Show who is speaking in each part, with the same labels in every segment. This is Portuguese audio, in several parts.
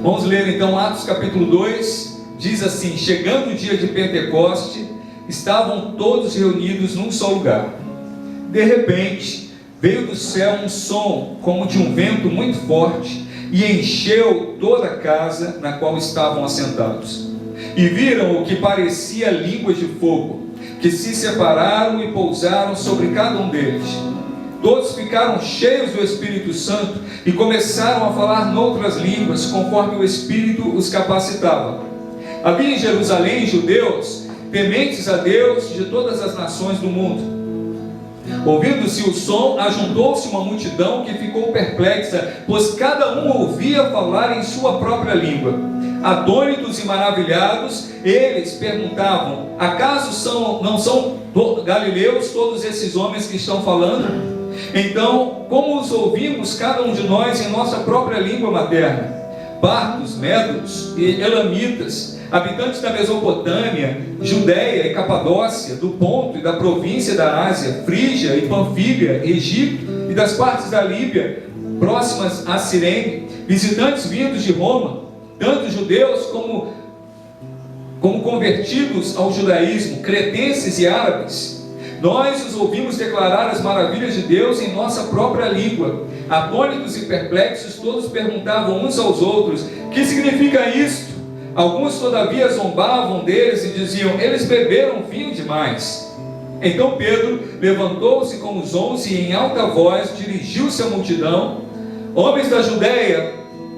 Speaker 1: Vamos ler então Atos capítulo 2, diz assim: chegando o dia de Pentecoste, estavam todos reunidos num só lugar. De repente, veio do céu um som como de um vento muito forte, e encheu toda a casa na qual estavam assentados. E viram o que parecia línguas de fogo, que se separaram e pousaram sobre cada um deles. Todos ficaram cheios do Espírito Santo e começaram a falar noutras línguas, conforme o Espírito os capacitava. Havia em Jerusalém judeus, tementes a Deus de todas as nações do mundo. Ouvindo-se o som, ajuntou-se uma multidão que ficou perplexa, pois cada um ouvia falar em sua própria língua. Atônitos e maravilhados, eles perguntavam: acaso não são galileus todos esses homens que estão falando? Então, como os ouvimos cada um de nós em nossa própria língua materna? Partos, médos e elamitas, habitantes da Mesopotâmia, Judéia e Capadócia, do Ponto e da província da Ásia, Frígia e Panfília, Egito e das partes da Líbia, próximas a Cirene, visitantes vindos de Roma, tanto judeus como convertidos ao judaísmo, cretenses e árabes. Nós os ouvimos declarar as maravilhas de Deus em nossa própria língua. Atônitos e perplexos, todos perguntavam uns aos outros: que significa isto? Alguns todavia zombavam deles e diziam: eles beberam vinho demais. Então Pedro levantou-se com os 11 e em alta voz dirigiu-se à multidão: homens da Judéia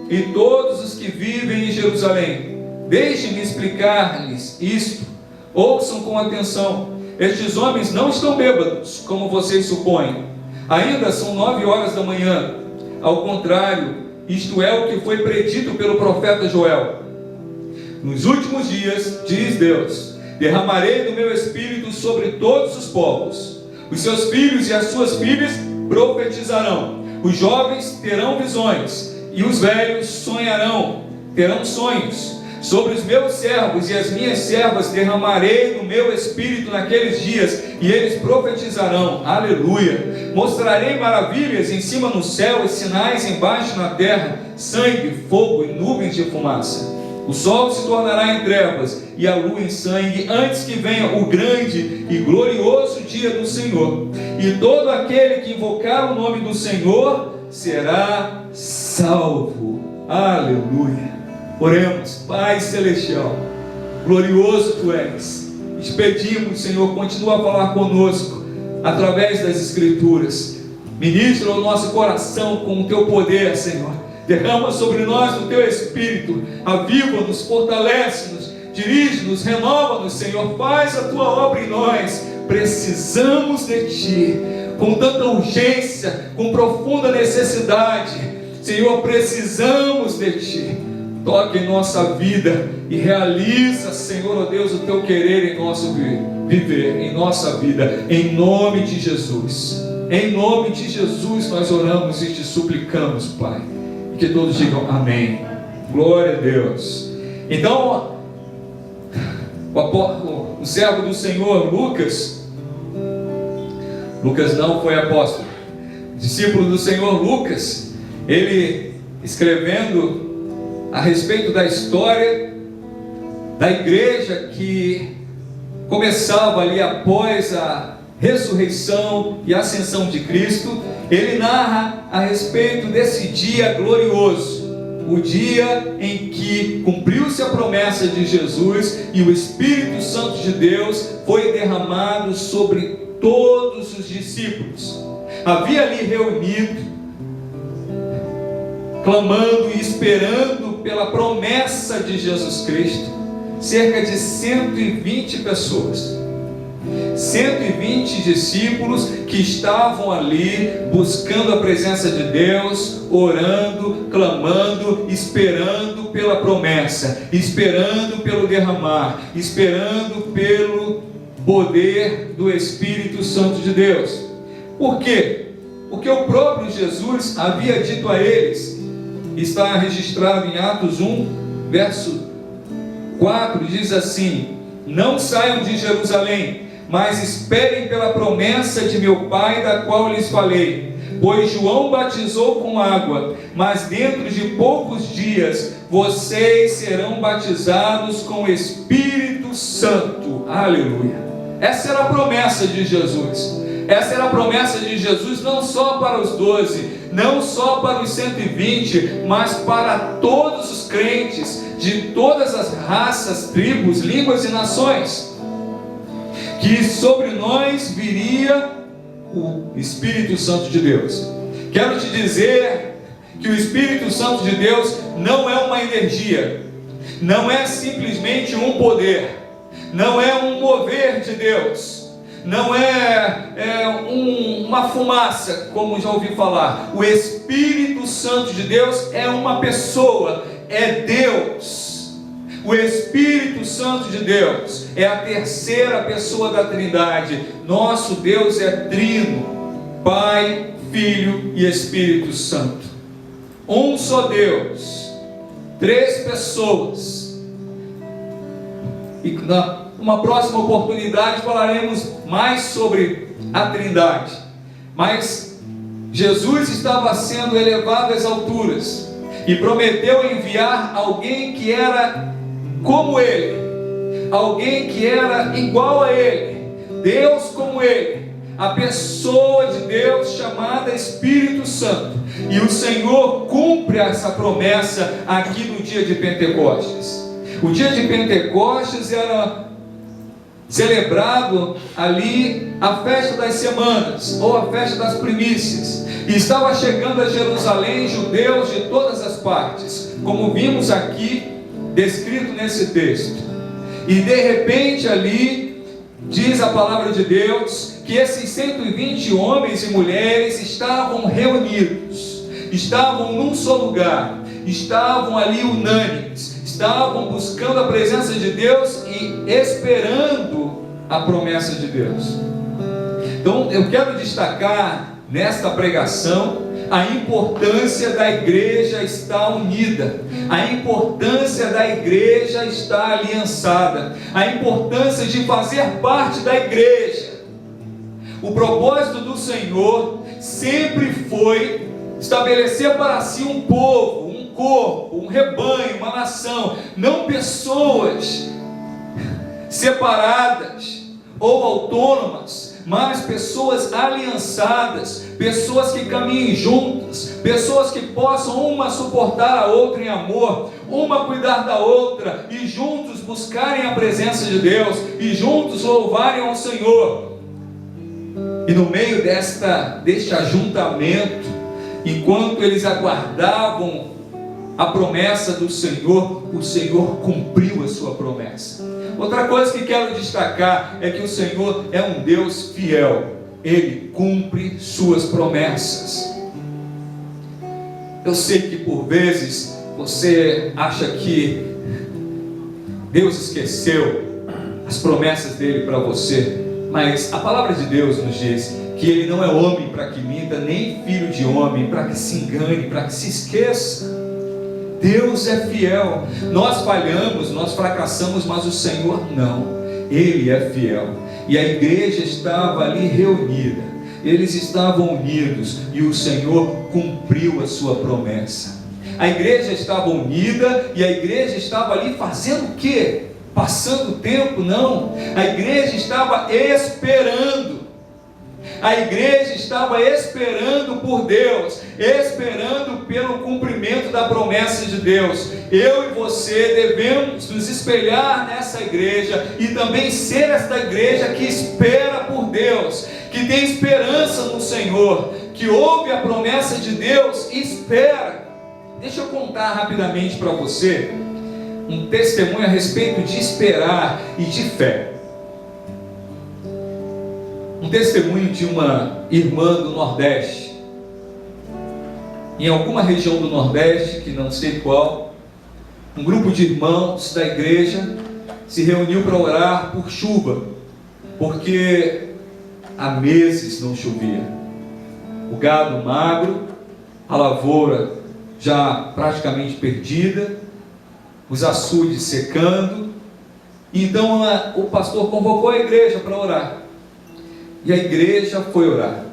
Speaker 1: e todos os que vivem em Jerusalém, deixem-me explicar-lhes isto. Ouçam com atenção. Estes homens não estão bêbados, como vocês supõem. Ainda são 9 horas da manhã. Ao contrário, isto é o que foi predito pelo profeta Joel. Nos últimos dias, diz Deus, derramarei do meu espírito sobre todos os povos. Os seus filhos e as suas filhas profetizarão. Os jovens terão visões, e os velhos terão sonhos. Sobre os meus servos e as minhas servas derramarei do meu espírito naqueles dias, e eles profetizarão. Aleluia! Mostrarei maravilhas em cima no céu e sinais embaixo na terra: sangue, fogo e nuvens de fumaça. O sol se tornará em trevas e a lua em sangue, antes que venha o grande e glorioso dia do Senhor. E todo aquele que invocar o nome do Senhor será salvo. Aleluia! Oremos. Pai celestial, glorioso Tu és, te pedimos, Senhor, continua a falar conosco através das Escrituras. Ministra o nosso coração com o Teu poder, Senhor. Derrama sobre nós o Teu Espírito, aviva-nos, fortalece-nos, dirige-nos, renova-nos, Senhor. Faz a Tua obra em nós. Precisamos de Ti com tanta urgência, com profunda necessidade, Senhor. Precisamos de Ti. Toque em nossa vida e realiza, Senhor, ó Deus, o Teu querer em nosso viver, em nossa vida, em nome de Jesus. Em nome de Jesus nós oramos e te suplicamos, Pai. E que todos digam amém. Glória a Deus. Então, o servo do Senhor, Lucas não foi apóstolo, discípulo do Senhor Lucas, ele escrevendo a respeito da história da igreja que começava ali após a ressurreição e ascensão de Cristo, ele narra a respeito desse dia glorioso, o dia em que cumpriu-se a promessa de Jesus e o Espírito Santo de Deus foi derramado sobre todos os discípulos. Havia ali reunido, clamando e esperando pela promessa de Jesus Cristo, cerca de 120 pessoas, 120 discípulos que estavam ali buscando a presença de Deus, orando, clamando, esperando pela promessa, esperando pelo derramar, esperando pelo poder do Espírito Santo de Deus. Por quê? Porque o próprio Jesus havia dito a eles, está registrado em Atos 1, verso 4, diz assim: não saiam de Jerusalém, mas esperem pela promessa de meu Pai, da qual lhes falei, pois João batizou com água, mas dentro de poucos dias vocês serão batizados com o Espírito Santo. Aleluia! Essa era a promessa de Jesus. Essa era a promessa de Jesus não só para os 12, não só para os 120, mas para todos os crentes de todas as raças, tribos, línguas e nações, que sobre nós viria o Espírito Santo de Deus. Quero te dizer que o Espírito Santo de Deus não é uma energia, não é simplesmente um poder, não é um mover de Deus, não é uma fumaça, como já ouvi falar. O Espírito Santo de Deus é uma pessoa, é Deus. O Espírito Santo de Deus é a terceira pessoa da Trindade. Nosso Deus é trino, Pai, Filho e Espírito Santo. Um só Deus, três pessoas. E numa próxima oportunidade falaremos mais sobre a Trindade. Mas Jesus estava sendo elevado às alturas e prometeu enviar alguém que era como Ele, alguém que era igual a Ele, Deus como Ele, a pessoa de Deus chamada Espírito Santo. E o Senhor cumpre essa promessa aqui no dia de Pentecostes. O dia de Pentecostes era celebrado ali a festa das semanas, ou a festa das primícias, e estava chegando a Jerusalém judeus de todas as partes, como vimos aqui descrito nesse texto. E de repente ali diz a palavra de Deus que esses 120 homens e mulheres estavam reunidos, estavam num só lugar, estavam ali unânimes, estavam buscando a presença de Deus e esperando a promessa de Deus. Então eu quero destacar nesta pregação a importância da igreja estar unida, a importância da igreja estar aliançada, a importância de fazer parte da igreja. O propósito do Senhor sempre foi estabelecer para si um povo, um corpo, um rebanho, uma nação, não pessoas separadas ou autônomas, mas pessoas aliançadas, pessoas que caminhem juntas, pessoas que possam uma suportar a outra em amor, uma cuidar da outra, e juntos buscarem a presença de Deus, e juntos louvarem ao Senhor. E no meio deste ajuntamento, enquanto eles aguardavam a promessa do Senhor, o Senhor cumpriu a sua promessa. Outra coisa que quero destacar é que o Senhor é um Deus fiel. Ele cumpre suas promessas. Eu sei que por vezes você acha que Deus esqueceu as promessas dele para você, mas a palavra de Deus nos diz que ele não é homem para que minta, nem filho de homem para que se engane, para que se esqueça. Deus é fiel. Nós falhamos, nós fracassamos, mas o Senhor não. Ele é fiel. E a igreja estava ali reunida, eles estavam unidos, e o Senhor cumpriu a sua promessa. A igreja estava unida, e a igreja estava ali fazendo o quê? Passando o tempo? Não. A igreja estava esperando. A igreja estava esperando por Deus, esperando pelo cumprimento da promessa de Deus. Eu e você devemos nos espelhar nessa igreja e também ser esta igreja que espera por Deus, que tem esperança no Senhor, que ouve a promessa de Deus e espera. Deixa eu contar rapidamente para você um testemunho a respeito de esperar e de fé. Um testemunho de uma irmã do Nordeste. Em alguma região do Nordeste, que não sei qual, um grupo de irmãos da igreja se reuniu para orar por chuva, porque há meses não chovia. O gado magro, a lavoura já praticamente perdida, os açudes secando. Então o pastor convocou a igreja para orar. E a igreja foi orar.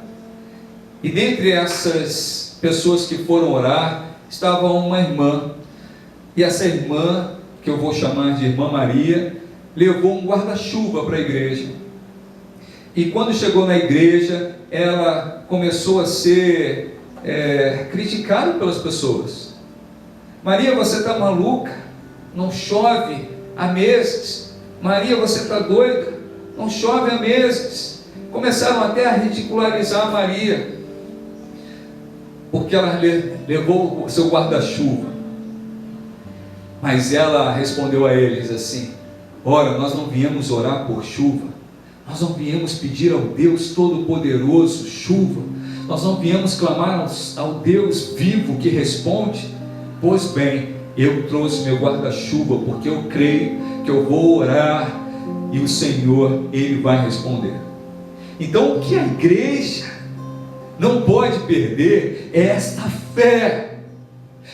Speaker 1: E dentre essas pessoas que foram orar, estava uma irmã. E essa irmã, que eu vou chamar de Irmã Maria, levou um guarda-chuva para a igreja. E quando chegou na igreja, ela começou a ser criticada pelas pessoas. Maria, você está maluca? Não chove há meses. Maria, você está doida? Não chove há meses. Começaram até a ridicularizar Maria, porque ela levou o seu guarda-chuva. Mas ela respondeu a eles assim: ora, nós não viemos orar por chuva, nós não viemos pedir ao Deus Todo-Poderoso chuva, nós não viemos clamar ao Deus vivo que responde. Pois bem, eu trouxe meu guarda-chuva porque eu creio que eu vou orar e o Senhor, Ele vai responder. Então, o que a igreja não pode perder é esta fé,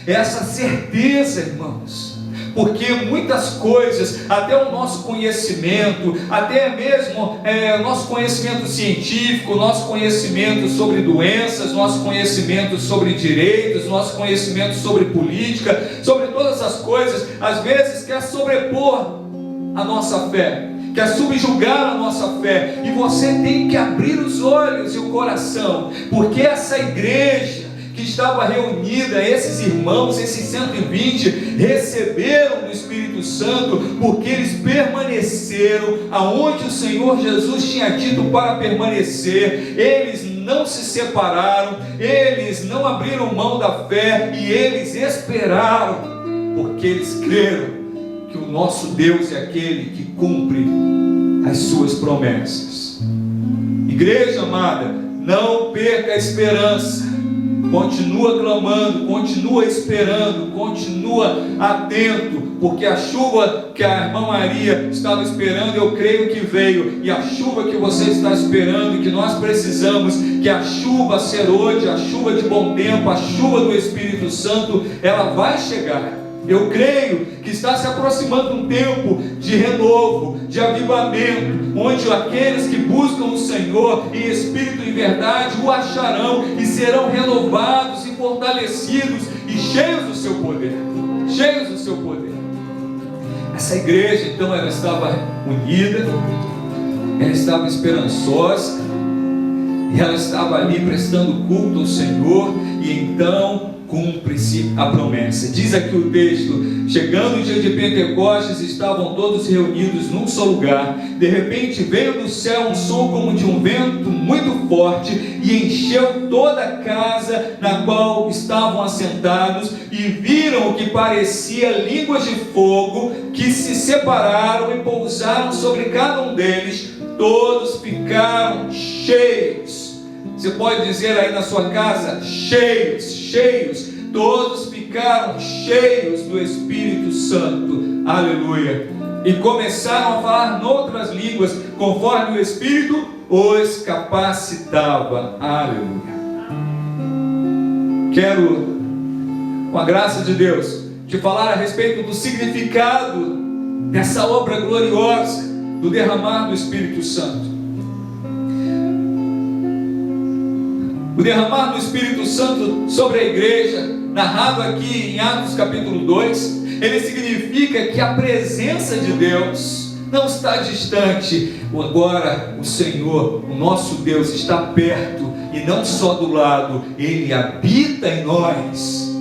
Speaker 1: essa certeza, irmãos. Porque muitas coisas, até o nosso conhecimento, até mesmo o nosso conhecimento científico, nosso conhecimento sobre doenças, nosso conhecimento sobre direitos, nosso conhecimento sobre política, sobre todas as coisas, às vezes quer sobrepor a nossa fé, quer subjugar a nossa fé. E você tem que abrir os olhos e o coração, porque essa igreja que estava reunida, esses irmãos, esses 120, receberam o Espírito Santo, porque eles permaneceram aonde o Senhor Jesus tinha dito para permanecer. Eles não se separaram, eles não abriram mão da fé, e eles esperaram, porque eles creram que o nosso Deus é aquele que cumpre as suas promessas. Igreja amada, não perca a esperança. Continua clamando, continua esperando, continua atento, porque a chuva que a irmã Maria estava esperando, eu creio que veio. E a chuva que você está esperando, que nós precisamos, que a chuva serôdia, a chuva de bom tempo, a chuva do Espírito Santo, ela vai chegar. Eu creio que está se aproximando um tempo de renovo, de avivamento, onde aqueles que buscam o Senhor em espírito e verdade o acharão e serão renovados e fortalecidos e cheios do seu poder, cheios do seu poder. Essa igreja, então, ela estava unida, ela estava esperançosa, e ela estava ali prestando culto ao Senhor, e então cumpre-se a promessa. Diz aqui o texto: chegando o dia de Pentecostes, estavam todos reunidos num só lugar. De repente veio do céu um som como de um vento muito forte, e encheu toda a casa na qual estavam assentados, e viram o que parecia línguas de fogo, que se separaram e pousaram sobre cada um deles. Todos ficaram cheios. Você pode dizer aí na sua casa: cheios, cheios. Todos ficaram cheios do Espírito Santo. Aleluia. E começaram a falar noutras línguas, conforme o Espírito os capacitava. Aleluia. Quero, com a graça de Deus, te falar a respeito do significado dessa obra gloriosa do derramar do Espírito Santo. O derramar do Espírito Santo sobre a igreja, narrado aqui em Atos capítulo 2, ele significa que a presença de Deus não está distante. Agora o Senhor, o nosso Deus, está perto, e não só do lado, Ele habita em nós.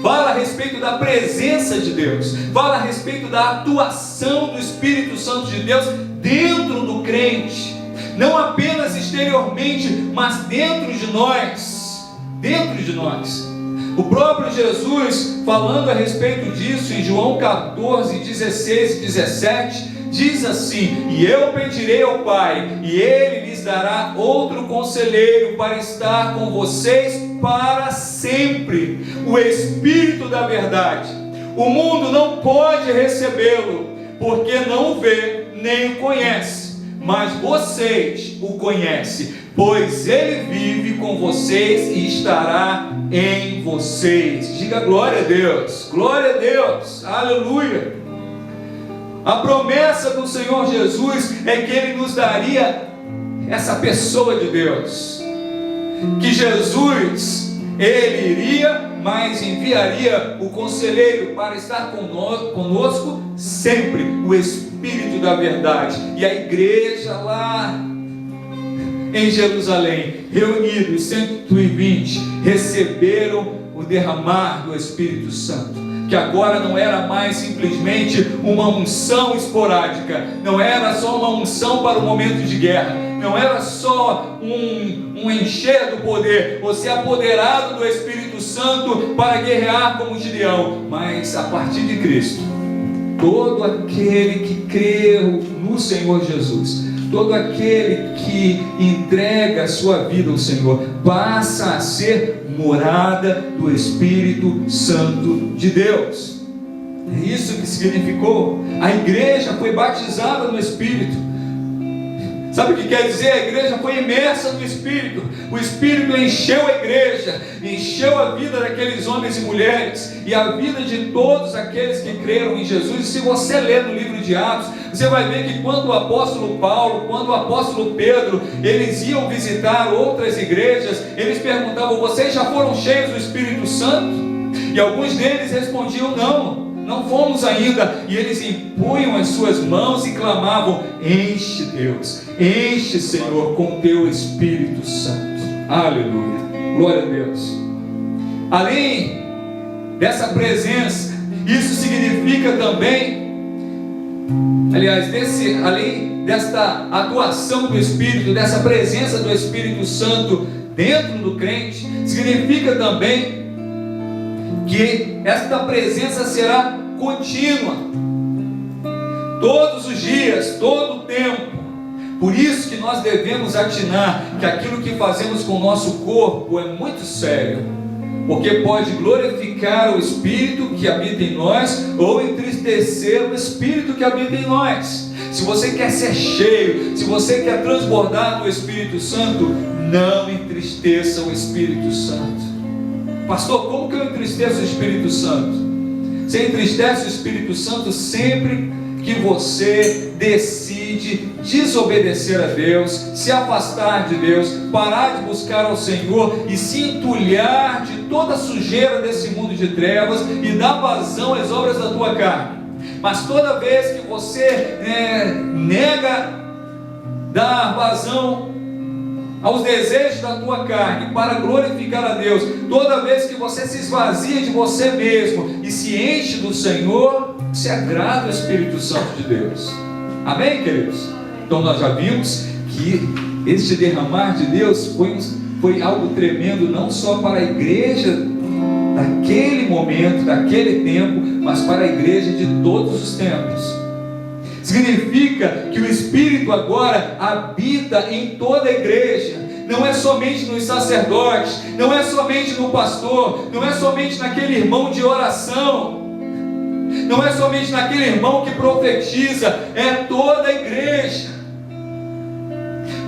Speaker 1: Fala a respeito da presença de Deus, fala a respeito da atuação do Espírito Santo de Deus dentro do crente, não apenas exteriormente, mas dentro de nós, dentro de nós. O próprio Jesus, falando a respeito disso em João 14, 16 e 17, diz assim: e eu pedirei ao Pai, e Ele lhes dará outro conselheiro para estar com vocês para sempre, o Espírito da verdade. O mundo não pode recebê-lo, porque não o vê nem o conhece, mas vocês o conhecem, pois Ele vive com vocês e estará em vocês. Diga glória a Deus, glória a Deus, aleluia. A promessa do Senhor Jesus é que Ele nos daria essa pessoa de Deus. que Jesus, Ele iria, mas enviaria o conselheiro para estar conosco sempre, o Espírito da verdade. E a igreja lá em Jerusalém, reunidos 120, receberam o derramar do Espírito Santo, que agora não era mais simplesmente uma unção esporádica, não era só uma unção para o momento de guerra, não era só um encher do poder, ou ser apoderado do Espírito Santo para guerrear como Gideão, mas a partir de Cristo, todo aquele que crê no Senhor Jesus, todo aquele que entrega a sua vida ao Senhor, passa a ser morada do Espírito Santo de Deus. É isso que significou. A igreja foi batizada no Espírito. Sabe o que quer dizer? A igreja foi imersa no Espírito. O Espírito encheu a igreja, encheu a vida daqueles homens e mulheres, e a vida de todos aqueles que creram em Jesus. E se você ler no livro de Atos, você vai ver que quando o apóstolo Paulo, quando o apóstolo Pedro, eles iam visitar outras igrejas, eles perguntavam: vocês já foram cheios do Espírito Santo? E alguns deles respondiam: não fomos ainda. E eles impunham as suas mãos e clamavam: enche Deus, enche Senhor com teu Espírito Santo. Aleluia, glória a Deus. Além dessa presença, isso significa também, além desta atuação do Espírito, dessa presença do Espírito Santo dentro do crente, significa também que esta presença será contínua, todos os dias, todo o tempo. Por isso que nós devemos atinar que aquilo que fazemos com o nosso corpo é muito sério, porque pode glorificar o Espírito que habita em nós ou entristecer o Espírito que habita em nós. Se você quer ser cheio, se você quer transbordar no Espírito Santo, não entristeça o Espírito Santo. Pastor, como que eu entristeço o Espírito Santo? Você entristece o Espírito Santo sempre que você decide desobedecer a Deus, se afastar de Deus, parar de buscar ao Senhor e se entulhar de toda a sujeira desse mundo de trevas e dar vazão às obras da tua carne. Mas toda vez que você nega dar vazão aos desejos da tua carne para glorificar a Deus, toda vez que você se esvazia de você mesmo e se enche do Senhor, se agrada o Espírito Santo de Deus. Amém, queridos? Então nós já vimos que este derramar de Deus foi algo tremendo, não só para a igreja daquele momento, daquele tempo, mas para a igreja de todos os tempos. Significa que o Espírito agora habita em toda a igreja. Não é somente nos sacerdotes, não é somente no pastor, não é somente naquele irmão de oração, não é somente naquele irmão que profetiza, é toda a igreja.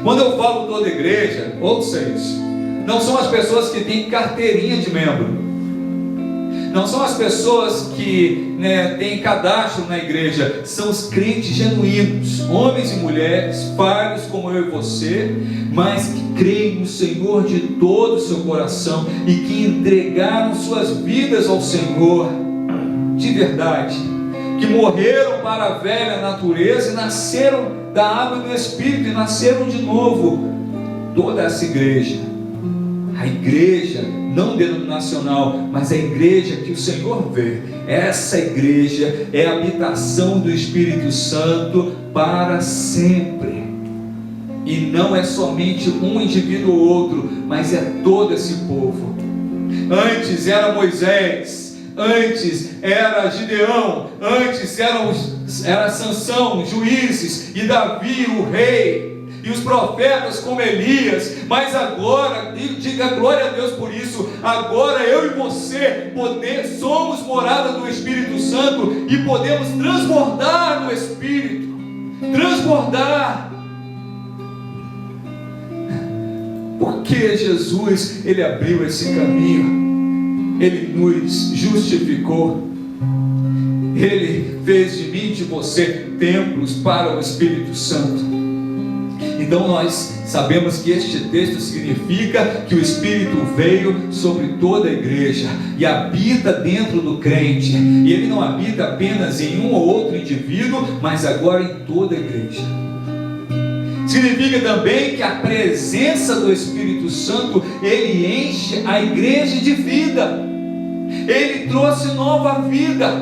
Speaker 1: Quando eu falo toda a igreja, ouça isso, não são as pessoas que têm carteirinha de membro, não são as pessoas que têm cadastro na igreja, são os crentes genuínos, homens e mulheres, falhos como eu e você, mas que creem no Senhor de todo o seu coração e que entregaram suas vidas ao Senhor de verdade, que morreram para a velha natureza e nasceram da água e do Espírito e nasceram de novo. Toda essa igreja, a igreja não denominacional, mas a igreja que o Senhor vê, essa igreja é a habitação do Espírito Santo para sempre. E não é somente um indivíduo ou outro, mas é todo esse povo. Antes era Moisés, antes era Gideão, antes era Sansão, juízes, e Davi, o rei, e os profetas como Elias. Mas agora, diga glória a Deus por isso, agora eu e você somos morada do Espírito Santo e podemos transbordar no Espírito, transbordar. Porque Jesus, Ele abriu esse caminho, Ele nos justificou, Ele fez de mim e de você templos para o Espírito Santo. Então nós sabemos que este texto significa que o Espírito veio sobre toda a igreja e habita dentro do crente, e ele não habita apenas em um ou outro indivíduo, mas agora em toda a igreja. Significa também que a presença do Espírito Santo, ele enche a igreja de vida. Ele trouxe nova vida,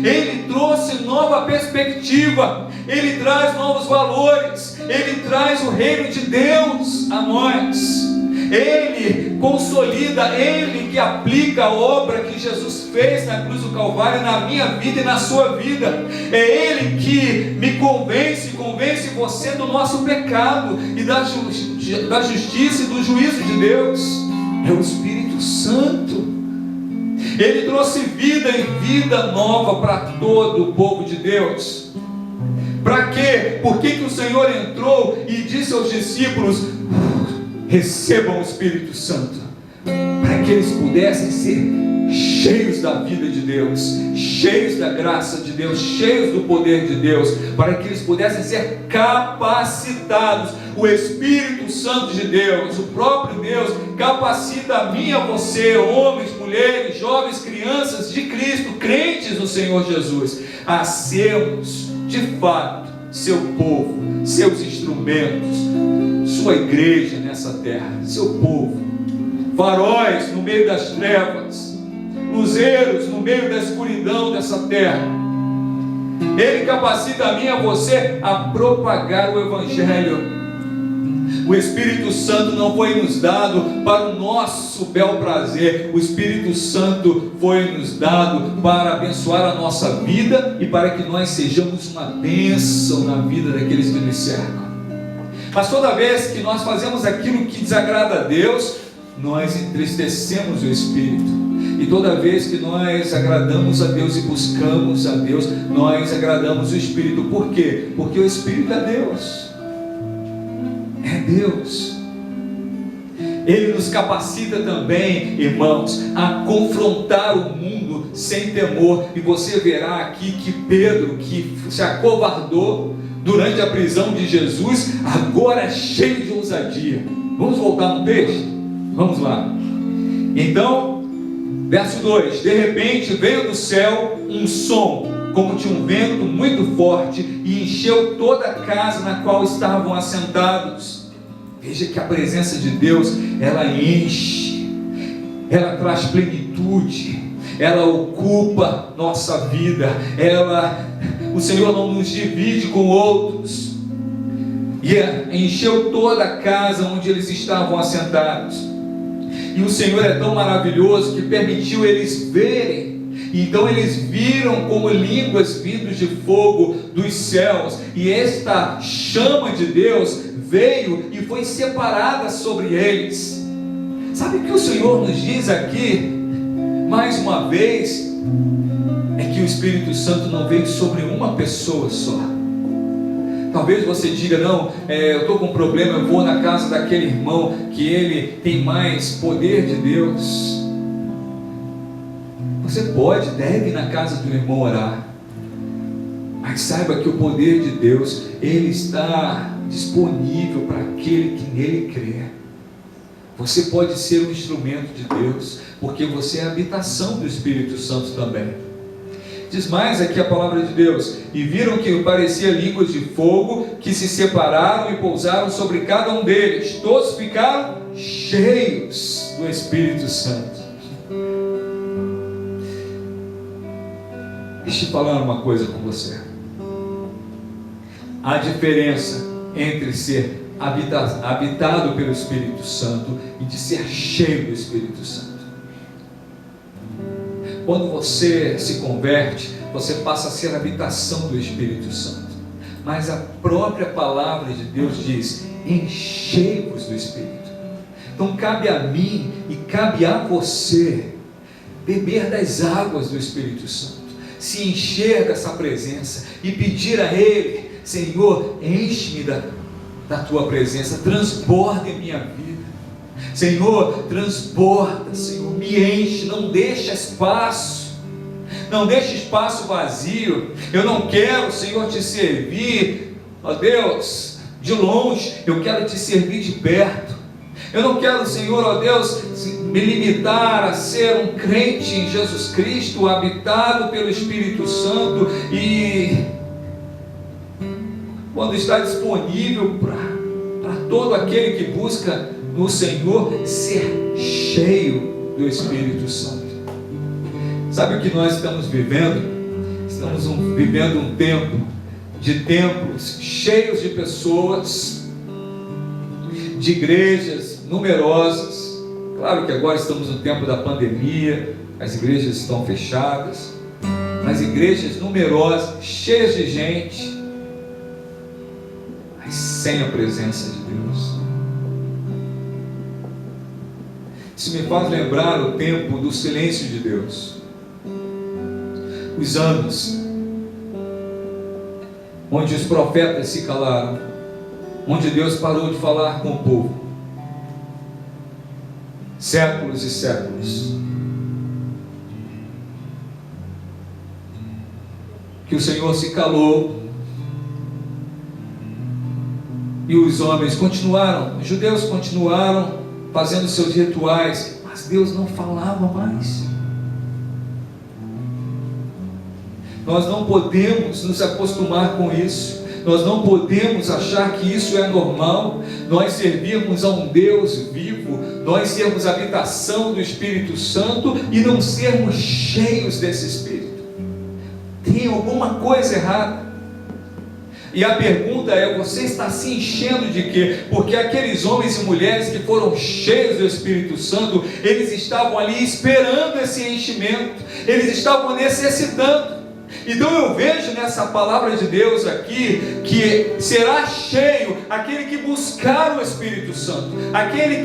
Speaker 1: ele trouxe nova perspectiva, ele traz novos valores, ele traz o reino de Deus a nós, ele consolida, ele que aplica a obra que Jesus fez na cruz do Calvário na minha vida e na sua vida. É ele que me convence você do nosso pecado e da justiça e do juízo de Deus. É o Espírito Santo. Ele trouxe vida e vida nova para todo o povo de Deus. Para quê? Por que o Senhor entrou e disse aos discípulos: recebam o Espírito Santo? Para que eles pudessem ser cheios da vida de Deus, cheios da graça de Deus, cheios do poder de Deus, para que eles pudessem ser capacitados. O Espírito Santo de Deus, o próprio Deus, capacita a mim e a você, homens, mulheres, jovens, crianças de Cristo, crentes no Senhor Jesus, a sermos de fato seu povo, seus instrumentos, sua igreja nessa terra, seu povo, faróis no meio das trevas, luzeiros no meio da escuridão dessa terra. Ele capacita a mim e a você a propagar o Evangelho. O Espírito Santo não foi nos dado para o nosso bel prazer. O Espírito Santo foi nos dado para abençoar a nossa vida e para que nós sejamos uma bênção na vida daqueles que nos cercam. Mas toda vez que nós fazemos aquilo que desagrada a Deus, nós entristecemos o Espírito. E toda vez que nós agradamos a Deus e buscamos a Deus, nós agradamos o Espírito. Por quê? Porque o Espírito é Deus. É Deus. Ele nos capacita também, irmãos, a confrontar o mundo sem temor. E você verá aqui que Pedro, que se acovardou durante a prisão de Jesus, agora é cheio de ousadia. Vamos voltar no texto? Vamos lá. Então, verso 2: de repente veio do céu um som, como de um vento muito forte, e encheu toda a casa na qual estavam assentados. Veja que a presença de Deus, ela enche, ela traz plenitude, ela ocupa nossa vida, o Senhor não nos divide com outros, e encheu toda a casa onde eles estavam assentados. E o Senhor é tão maravilhoso que permitiu eles verem. Então eles viram como línguas vindas de fogo dos céus, e esta chama de Deus veio e foi separada sobre eles. Sabe o que o Senhor nos diz aqui, mais uma vez? É que o Espírito Santo não veio sobre uma pessoa só. Talvez você diga: não, eu estou com um problema, eu vou na casa daquele irmão que ele tem mais poder de Deus. Você deve ir na casa do irmão orar, mas saiba que o poder de Deus, ele está disponível para aquele que nele crê. Você pode ser um instrumento de Deus, porque você é a habitação do Espírito Santo também. Diz mais aqui a palavra de Deus: e viram que parecia línguas de fogo, que se separaram e pousaram sobre cada um deles. Todos ficaram cheios do Espírito Santo. Deixa eu falar uma coisa com você. A diferença entre ser habitado pelo Espírito Santo e de ser cheio do Espírito Santo. Quando você se converte, você passa a ser a habitação do Espírito Santo. Mas a própria palavra de Deus diz: enchei-vos do Espírito. Então cabe a mim e cabe a você beber das águas do Espírito Santo, se encher dessa presença e pedir a Ele: Senhor, enche-me da Tua presença, transborda em minha vida. Senhor, transborda, Senhor, me enche, não deixa espaço, não deixa espaço vazio. Eu não quero, Senhor, te servir, ó Deus, de longe, eu quero te servir de perto. Eu não quero, Senhor, ó Deus, me limitar a ser um crente em Jesus Cristo, habitado pelo Espírito Santo, e quando está disponível para todo aquele que busca no Senhor, ser cheio do Espírito Santo. Sabe o que nós estamos vivendo? Estamos vivendo um tempo de templos cheios de pessoas, de igrejas numerosas. Claro que agora estamos no tempo da pandemia, as igrejas estão fechadas, mas igrejas numerosas, cheias de gente, mas sem a presença de Deus. Isso me faz lembrar o tempo do silêncio de Deus, os anos onde os profetas se calaram, onde Deus parou de falar com o povo, séculos e séculos, que o Senhor se calou, e os homens continuaram, os judeus continuaram fazendo seus rituais, mas Deus não falava mais. Nós não podemos nos acostumar com isso. Nós não podemos achar que isso é normal. Nós servirmos a um Deus vivo, nós sermos a habitação do Espírito Santo e não sermos cheios desse Espírito. Tem alguma coisa errada. E a pergunta é: você está se enchendo de quê? Porque aqueles homens e mulheres que foram cheios do Espírito Santo, eles estavam ali esperando esse enchimento, eles estavam necessitando. Então eu vejo nessa palavra de Deus aqui, que será cheio aquele que buscar o Espírito Santo, aquele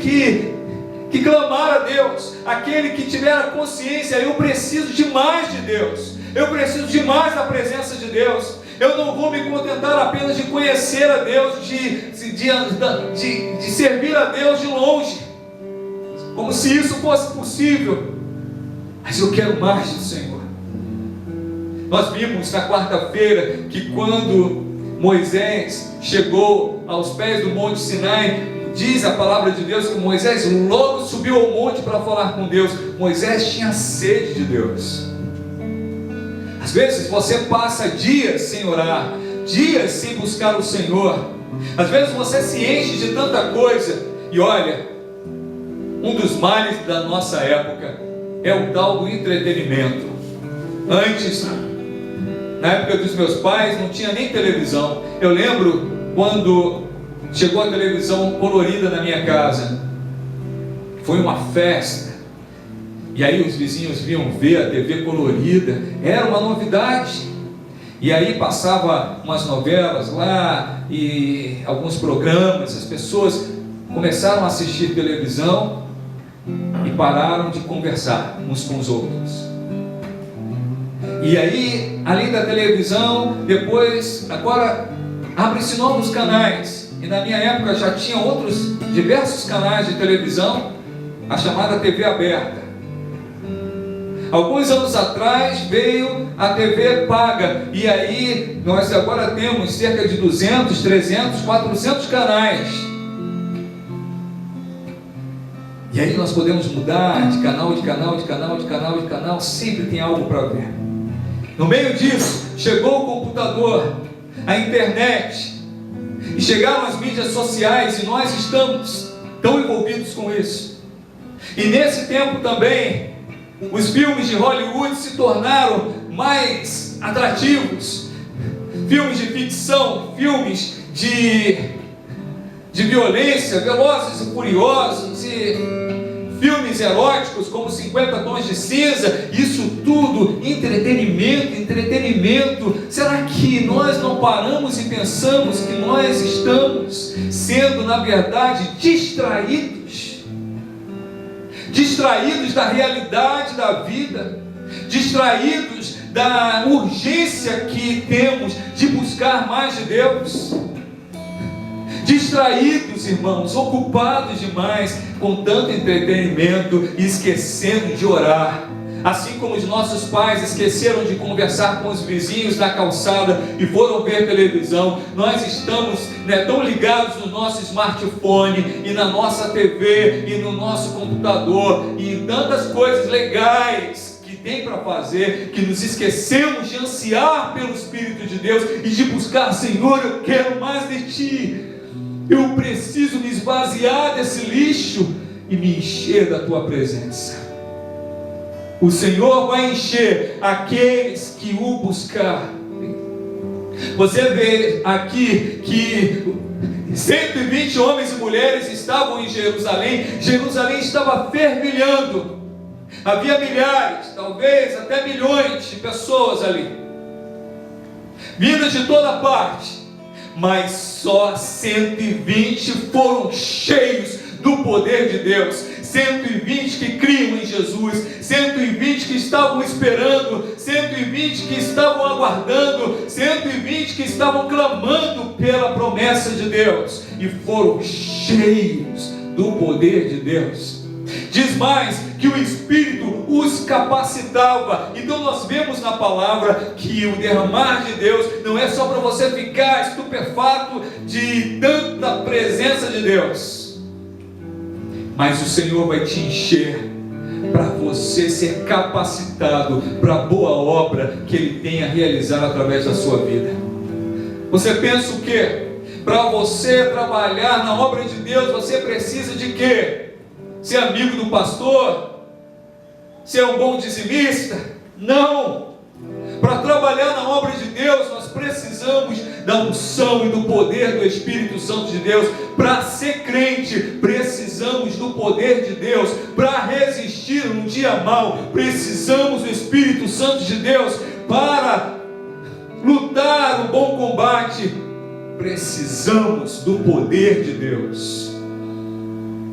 Speaker 1: que clamar a Deus, aquele que tiver a consciência: eu preciso de mais de Deus, eu preciso de mais da presença de Deus. Eu não vou me contentar apenas de conhecer a Deus, de servir a Deus de longe, como se isso fosse possível, mas eu quero mais do Senhor. Nós vimos na quarta-feira que quando Moisés chegou aos pés do Monte Sinai, diz a palavra de Deus que Moisés logo subiu ao monte para falar com Deus. Moisés tinha sede de Deus. Às vezes você passa dias sem orar, dias sem buscar o Senhor. Às vezes você se enche de tanta coisa. E olha, um dos males da nossa época é o tal do entretenimento. Antes, na época dos meus pais, não tinha nem televisão. Eu lembro quando chegou a televisão colorida na minha casa. Foi uma festa. E aí os vizinhos vinham ver a TV colorida. Era uma novidade. E aí passava umas novelas lá e alguns programas. As pessoas começaram a assistir televisão e pararam de conversar uns com os outros. E aí, além da televisão, depois, agora abre-se novos canais. E na minha época já tinha outros diversos canais de televisão, a chamada TV aberta. Alguns anos atrás veio a TV paga, e aí nós agora temos cerca de 200, 300, 400 canais. E aí nós podemos mudar de canal, sempre tem algo para ver. No meio disso, chegou o computador, a internet, e chegaram as mídias sociais, e nós estamos tão envolvidos com isso. E nesse tempo também, os filmes de Hollywood se tornaram mais atrativos. Filmes de ficção, filmes de violência, Velozes e Furiosos, e filmes eróticos como 50 Tons de Cinza. Isso tudo, entretenimento. Será que nós não paramos e pensamos que nós estamos sendo, na verdade, distraídos da realidade da vida, distraídos da urgência que temos de buscar mais de Deus, distraídos, irmãos, ocupados demais com tanto entretenimento e esquecendo de orar? Assim como os nossos pais esqueceram de conversar com os vizinhos na calçada e foram ver televisão, nós estamos tão ligados no nosso smartphone e na nossa TV e no nosso computador e em tantas coisas legais que tem para fazer, que nos esquecemos de ansiar pelo Espírito de Deus e de buscar: Senhor, eu quero mais de Ti, eu preciso me esvaziar desse lixo e me encher da Tua presença. O Senhor vai encher aqueles que o buscar. Você vê aqui que 120 homens e mulheres estavam em Jerusalém. Jerusalém estava fervilhando. Havia milhares, talvez até milhões de pessoas ali, vindas de toda parte, mas só 120 foram cheios do poder de Deus. 120 que criam em Jesus, 120 que estavam esperando, 120 que estavam aguardando, 120 que estavam clamando pela promessa de Deus e foram cheios do poder de Deus. Diz mais que o Espírito os capacitava. Então nós vemos na palavra que o derramar de Deus não é só para você ficar estupefato de tanta presença de Deus, mas o Senhor vai te encher para você ser capacitado para a boa obra que Ele tem a realizar através da sua vida. Você pensa o quê? Para você trabalhar na obra de Deus, você precisa de quê? Ser amigo do pastor? Ser um bom dizimista? Não! Para trabalhar na obra de Deus, nós precisamos da unção e do poder do Espírito Santo de Deus. Para ser crente, precisamos do poder de Deus. Para resistir um dia mau, precisamos do Espírito Santo de Deus. Para lutar o bom combate, precisamos do poder de Deus.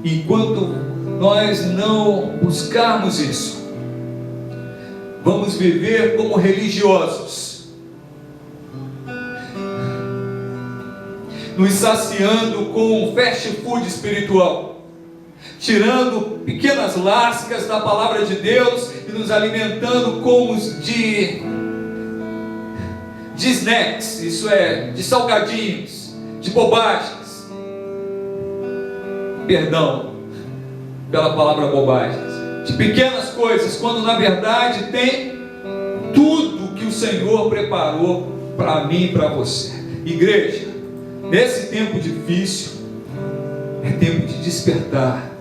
Speaker 1: Enquanto nós não buscarmos isso, vamos viver como religiosos, nos saciando com um fast food espiritual, tirando pequenas lascas da palavra de Deus e nos alimentando como de snacks, isso é, de salgadinhos, de bobagens. Perdão pela palavra bobagens, de pequenas coisas, quando na verdade tem tudo que o Senhor preparou para mim e para você. Igreja, nesse tempo difícil, é tempo de despertar.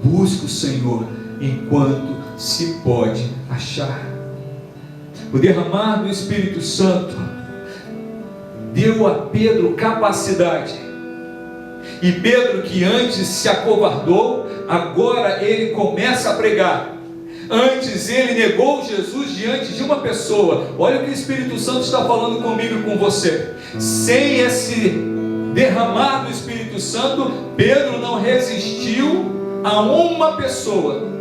Speaker 1: Busque o Senhor enquanto se pode achar. O derramar do Espírito Santo deu a Pedro capacidade. E Pedro, que antes se acovardou, agora ele começa a pregar. Antes ele negou Jesus diante de uma pessoa. Olha o que o Espírito Santo está falando comigo e com você. Sem esse derramar do Espírito Santo, Pedro não resistiu a uma pessoa.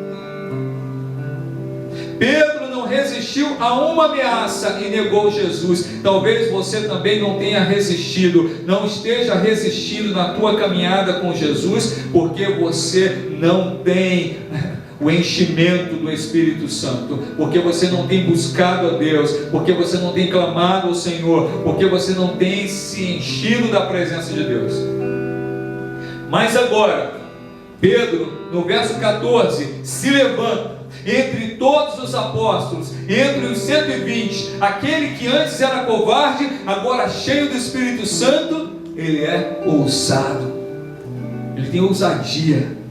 Speaker 1: Pedro não resistiu a uma ameaça e negou Jesus. Talvez você também não tenha resistido, não esteja resistindo na tua caminhada com Jesus, porque você não tem o enchimento do Espírito Santo, porque você não tem buscado a Deus, porque você não tem clamado ao Senhor, porque você não tem se enchido da presença de Deus. Mas agora, Pedro, no verso 14, se levanta entre todos os apóstolos, entre os 120, aquele que antes era covarde, agora cheio do Espírito Santo, ele é ousado, ele tem ousadia.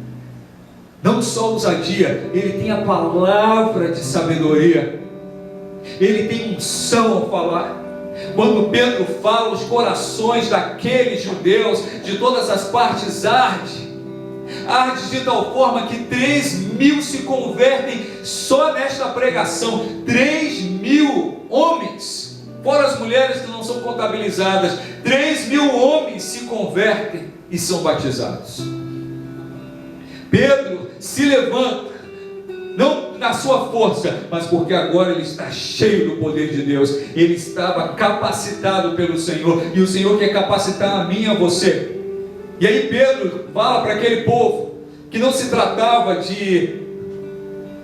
Speaker 1: Não só ousadia, ele tem a palavra de sabedoria, ele tem unção ao falar. Quando Pedro fala, os corações daqueles judeus de todas as partes arde de tal forma que 3.000 se convertem só nesta pregação. 3.000 homens, fora as mulheres que não são contabilizadas, 3.000 homens se convertem e são batizados. Pedro se levanta, não na sua força, mas porque agora ele está cheio do poder de Deus. Ele estava capacitado pelo Senhor, e o Senhor quer capacitar a mim e a você. E aí Pedro fala para aquele povo que não se tratava de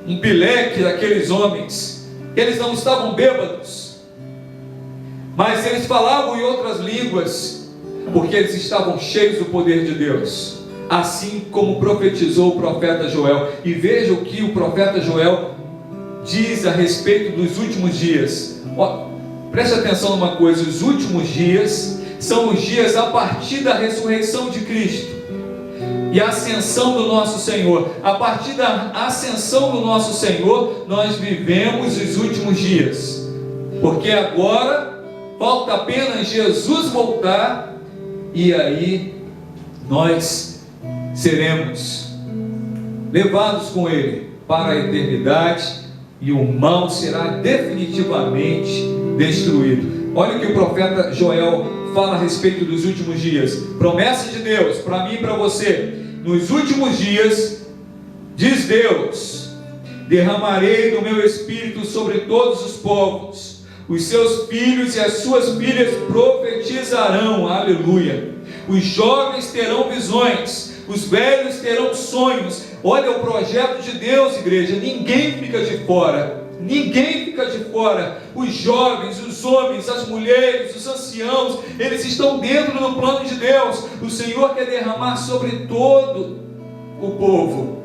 Speaker 1: um pileque daqueles homens. Eles não estavam bêbados, mas eles falavam em outras línguas, porque eles estavam cheios do poder de Deus, assim como profetizou o profeta Joel. E veja o que o profeta Joel diz a respeito dos últimos dias. Preste atenção numa coisa: os últimos dias são os dias a partir da ressurreição de Cristo e a ascensão do nosso Senhor. A partir da ascensão do nosso Senhor, nós vivemos os últimos dias, porque agora falta apenas Jesus voltar, e aí nós seremos levados com Ele para a eternidade, e o mal será definitivamente destruído. Olha o que o profeta Joel fala a respeito dos últimos dias. Promessa de Deus para mim e para você: nos últimos dias, diz Deus, derramarei do meu espírito sobre todos os povos. Os seus filhos e as suas filhas profetizarão. Aleluia. Os jovens terão visões, os velhos terão sonhos. Olha o projeto de Deus, igreja. Ninguém fica de fora. Ninguém fica de fora. Os jovens, os homens, as mulheres, os anciãos, eles estão dentro do plano de Deus. O Senhor quer derramar sobre todo o povo.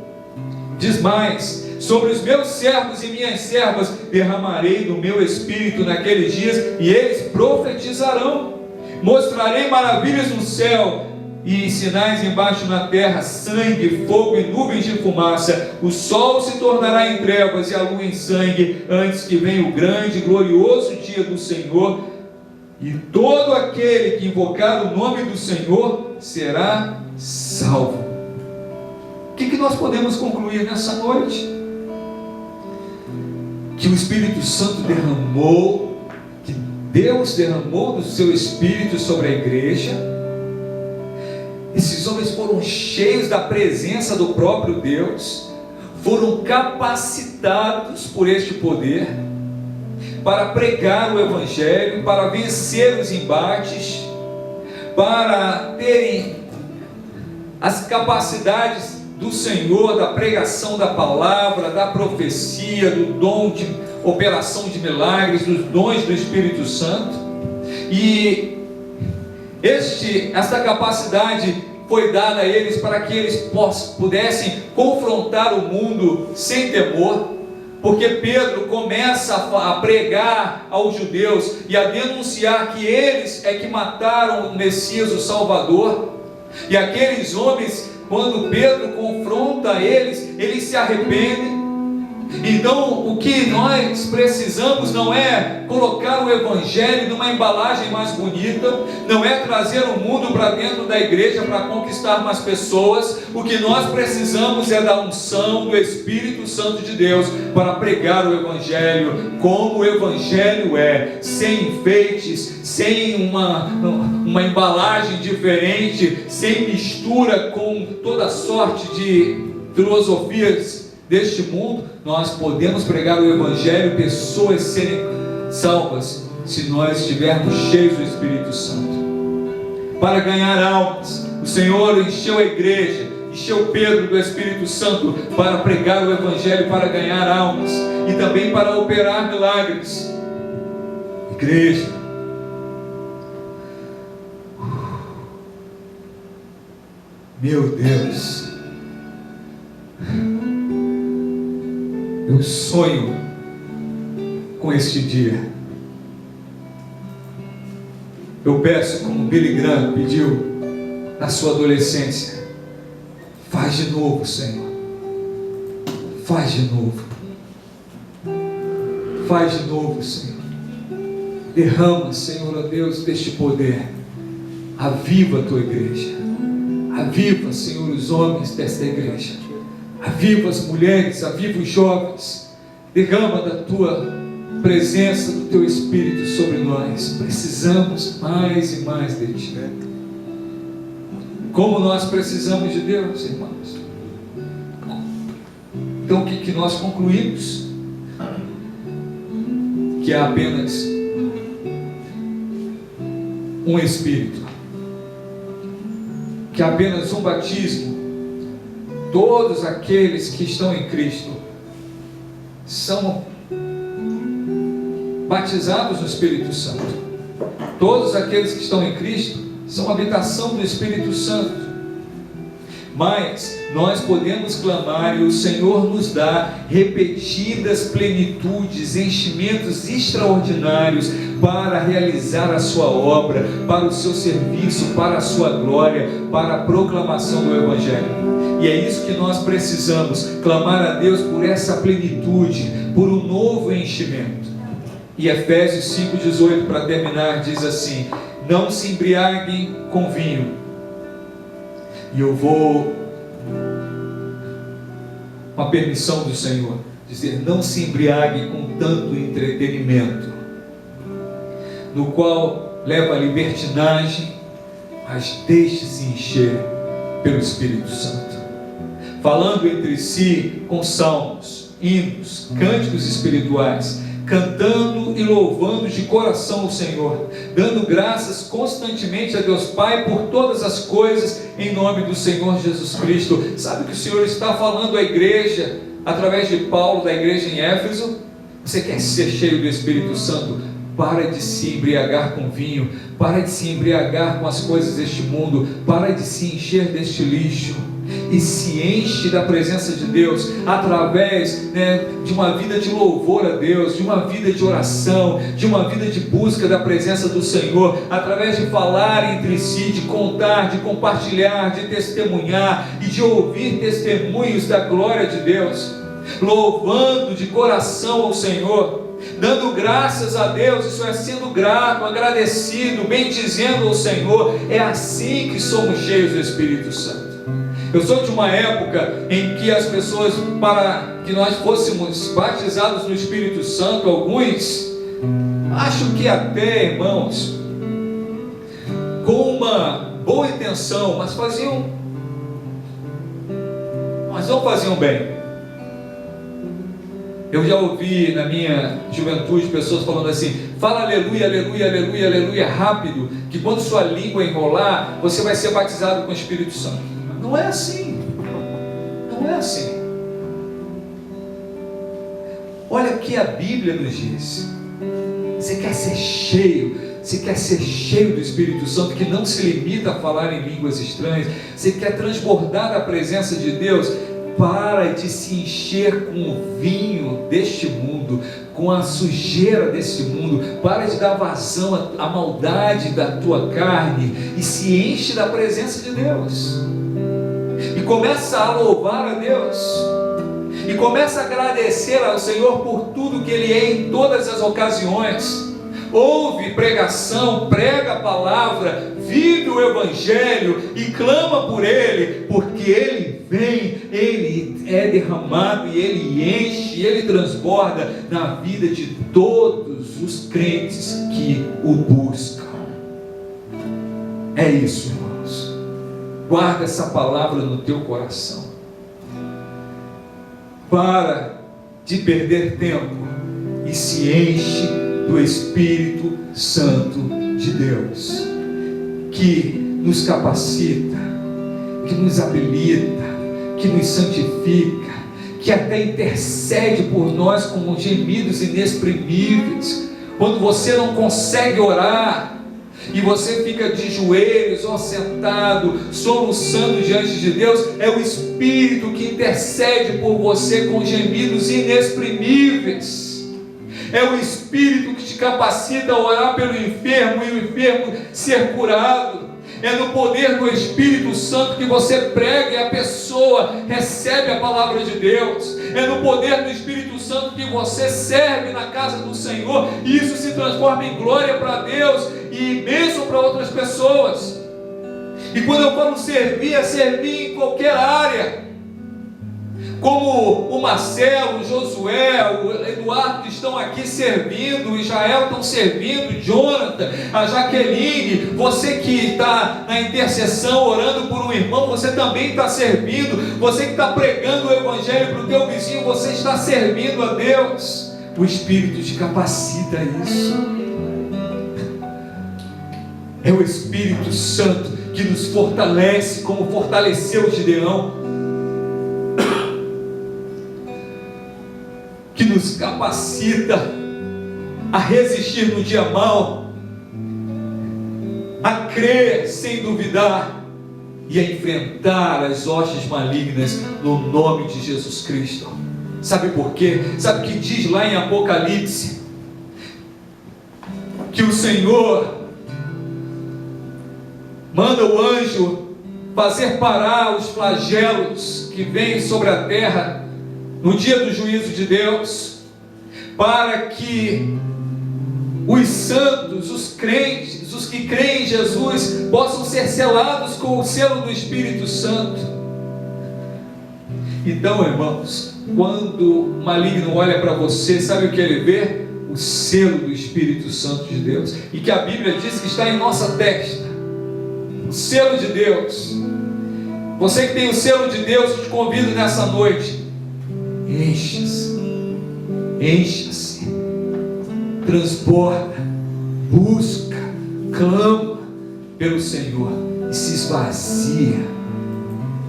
Speaker 1: Diz mais: sobre os meus servos e minhas servas derramarei do meu espírito naqueles dias, e eles profetizarão. Mostrarei maravilhas no céu e sinais embaixo na terra: sangue, fogo e nuvens de fumaça. O sol se tornará em trevas e a lua em sangue, antes que venha o grande e glorioso dia do Senhor, e todo aquele que invocar o nome do Senhor será salvo. O que nós podemos concluir nessa noite? Que o Espírito Santo derramou, que Deus derramou do seu Espírito sobre a igreja. Esses homens foram cheios da presença do próprio Deus, foram capacitados por este poder para pregar o Evangelho, para vencer os embates, para terem as capacidades do Senhor, da pregação da palavra, da profecia, do dom de operação de milagres, dos dons do Espírito Santo. E esta capacidade foi dada a eles para que eles pudessem confrontar o mundo sem temor, porque Pedro começa a pregar aos judeus e a denunciar que eles é que mataram o Messias, o Salvador. E aqueles homens, quando Pedro confronta eles, eles se arrependem. Então o que nós precisamos não é colocar o Evangelho numa embalagem mais bonita, não é trazer o mundo para dentro da igreja para conquistar mais pessoas. O que nós precisamos é da unção do Espírito Santo de Deus para pregar o Evangelho como o Evangelho é, sem enfeites, sem uma embalagem diferente, sem mistura com toda sorte de filosofias deste mundo. Nós podemos pregar o Evangelho, pessoas serem salvas, se nós estivermos cheios do Espírito Santo. Para ganhar almas, o Senhor encheu a igreja, encheu Pedro do Espírito Santo para pregar o Evangelho, para ganhar almas e também para operar milagres. Igreja, meu Deus, eu sonho com este dia. Eu peço, como Billy Graham pediu na sua adolescência: faz de novo, Senhor, faz de novo, faz de novo, Senhor. Derrama, Senhor, ó Deus, deste poder. Aviva a tua igreja, aviva, Senhor, os homens desta igreja, aviva as mulheres, aviva os jovens. Derrama da tua presença, do teu Espírito sobre nós. Precisamos mais e mais de ti. Como nós precisamos de Deus, irmãos. Então o que nós concluímos? Que há apenas um Espírito, que há apenas um batismo. Todos aqueles que estão em Cristo são batizados no Espírito Santo. Todos aqueles que estão em Cristo são habitação do Espírito Santo. Mas nós podemos clamar e o Senhor nos dá repetidas plenitudes, enchimentos extraordinários para realizar a sua obra, para o seu serviço, para a sua glória, para a proclamação do Evangelho. E é isso que nós precisamos, clamar a Deus por essa plenitude, por um novo enchimento. E Efésios 5,18, para terminar, diz assim: não se embriaguem com vinho. E eu vou, com a permissão do Senhor, dizer: não se embriague com tanto entretenimento, no qual leva a libertinagem, mas deixe-se encher pelo Espírito Santo, falando entre si com salmos, hinos, cânticos espirituais, cantando e louvando de coração o Senhor, dando graças constantemente a Deus Pai por todas as coisas, em nome do Senhor Jesus Cristo. Sabe o que o Senhor está falando à igreja, através de Paulo, da igreja em Éfeso? Você quer ser cheio do Espírito Santo? Para de se embriagar com vinho, para de se embriagar com as coisas deste mundo, para de se encher deste lixo, e se enche da presença de Deus, através de uma vida de louvor a Deus, de uma vida de oração, de uma vida de busca da presença do Senhor, através de falar entre si, de contar, de compartilhar, de testemunhar e de ouvir testemunhos da glória de Deus, louvando de coração ao Senhor, dando graças a Deus, isso é sendo grato, agradecido, bendizendo ao Senhor. É assim que somos cheios do Espírito Santo. Eu sou de uma época em que as pessoas, para que nós fôssemos batizados no Espírito Santo, alguns, acho que até, irmãos, com uma boa intenção, mas não faziam bem. Eu já ouvi na minha juventude pessoas falando assim: fala aleluia, aleluia, aleluia, aleluia rápido, que quando sua língua enrolar, você vai ser batizado com o Espírito Santo. Não é assim. Não é assim. Olha o que a Bíblia nos diz. Você quer ser cheio? Você quer ser cheio do Espírito Santo, que não se limita a falar em línguas estranhas? Você quer transbordar da presença de Deus? Para de se encher com o vinho deste mundo, com a sujeira deste mundo. Para de dar vazão à maldade da tua carne e se enche da presença de Deus. E começa a louvar a Deus. E começa a agradecer ao Senhor por tudo que Ele é em todas as ocasiões. Ouve pregação, prega a palavra, vive o Evangelho e clama por Ele, porque Ele vem, Ele é derramado e Ele enche, Ele transborda na vida de todos os crentes que o buscam. É isso, irmãos. Guarda essa palavra no teu coração. Para de perder tempo e se enche do Espírito Santo de Deus, que nos capacita, que nos habilita, que nos santifica, que até intercede por nós com gemidos inexprimíveis. Quando você não consegue orar e você fica de joelhos ou sentado, soluçando diante de Deus, é o Espírito que intercede por você com gemidos inexprimíveis. É o Espírito que te capacita a orar pelo enfermo e o enfermo ser curado. É no poder do Espírito Santo que você prega e a pessoa recebe a palavra de Deus. É no poder do Espírito Santo que você serve na casa do Senhor e isso se transforma em glória para Deus e bênção para outras pessoas. E quando eu falo servir, é servir em qualquer área. Como o Marcelo, o Josué, o Eduardo que estão aqui servindo, o Israel estão servindo, Jonathan, a Jaqueline, você que está na intercessão orando por um irmão, você também está servindo. Você que está pregando o Evangelho para o teu vizinho, você está servindo a Deus. O Espírito te capacita a isso. É o Espírito Santo que nos fortalece, como fortaleceu Gideão. que nos capacita a resistir no dia mau, a crer sem duvidar e a enfrentar as hostes malignas no nome de Jesus Cristo. Sabe por quê? Sabe o que diz lá em Apocalipse? Que o Senhor manda o anjo fazer parar os flagelos que vêm sobre a terra no dia do juízo de Deus, para que os santos, os crentes, os que creem em Jesus, possam ser selados com o selo do Espírito Santo. Então, irmãos, quando o maligno olha para você, sabe o que ele vê? O selo do Espírito Santo de Deus, e que a Bíblia diz que está em nossa testa, o selo de Deus. Você que tem o selo de Deus, eu te convido nessa noite, encha-se, encha-se, transborda, busca, clama pelo Senhor e se esvazia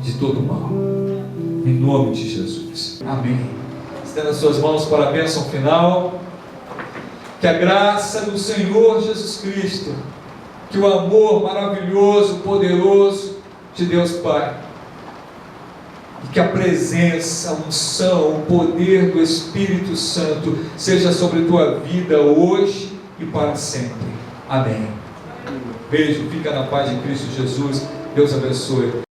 Speaker 1: de todo mal, em nome de Jesus, amém. Estenda as suas mãos para a bênção final. Que a graça do Senhor Jesus Cristo, que o amor maravilhoso, poderoso de Deus Pai, e que a presença, a unção, o poder do Espírito Santo seja sobre a tua vida hoje e para sempre. Amém. Beijo, fica na paz de Cristo Jesus. Deus abençoe.